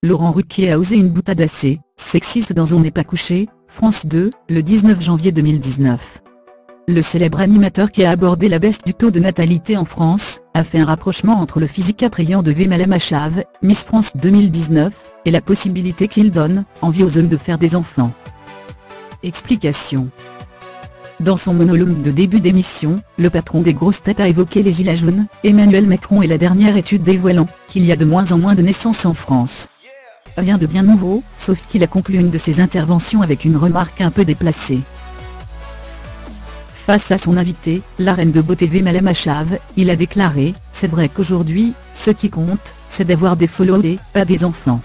Laurent Ruquier a osé une boutade assez sexiste dans On n'est pas couché, France 2, le 19 janvier 2019. Le célèbre animateur qui a abordé la baisse du taux de natalité en France, a fait un rapprochement entre le physique attrayant de Malama Achave, Miss France 2019, et la possibilité qu'il donne envie aux hommes de faire des enfants. Explication. Dans son monologue de début d'émission, le patron des grosses têtes a évoqué les gilets jaunes, Emmanuel Macron et la dernière étude dévoilant qu'il y a de moins en moins de naissances en France. Rien de bien nouveau, sauf qu'il a conclu une de ses interventions avec une remarque un peu déplacée. Face à son invité, la reine de beauté Malama Achave, il a déclaré « C'est vrai qu'aujourd'hui, ce qui compte, c'est d'avoir des followers, pas des enfants ».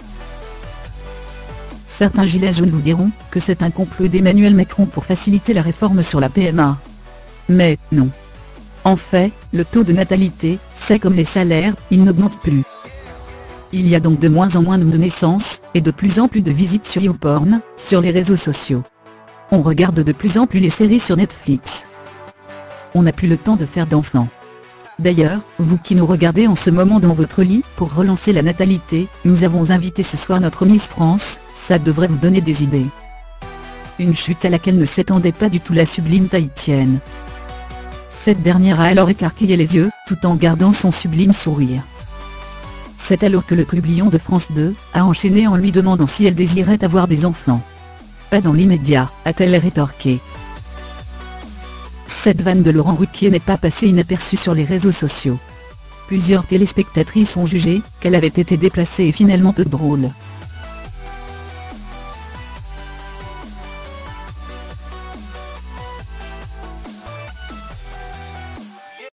Certains gilets jaunes vous diront que c'est un complot d'Emmanuel Macron pour faciliter la réforme sur la PMA. Mais non. En fait, le taux de natalité, c'est comme les salaires, il n'augmente plus. Il y a donc de moins en moins de naissances, et de plus en plus de visites sur YouPorn, sur les réseaux sociaux. On regarde de plus en plus les séries sur Netflix. On n'a plus le temps de faire d'enfants. D'ailleurs, vous qui nous regardez en ce moment dans votre lit, pour relancer la natalité, nous avons invité ce soir notre Miss France, ça devrait vous donner des idées. Une chute à laquelle ne s'attendait pas du tout la sublime tahitienne. Cette dernière a alors écarquillé les yeux, tout en gardant son sublime sourire. C'est alors que le trublion de France 2, a enchaîné en lui demandant si elle désirait avoir des enfants. Pas dans l'immédiat, a-t-elle rétorqué. Cette vanne de Laurent Ruquier n'est pas passée inaperçue sur les réseaux sociaux. Plusieurs téléspectatrices ont jugé qu'elle avait été déplacée et finalement peu drôle.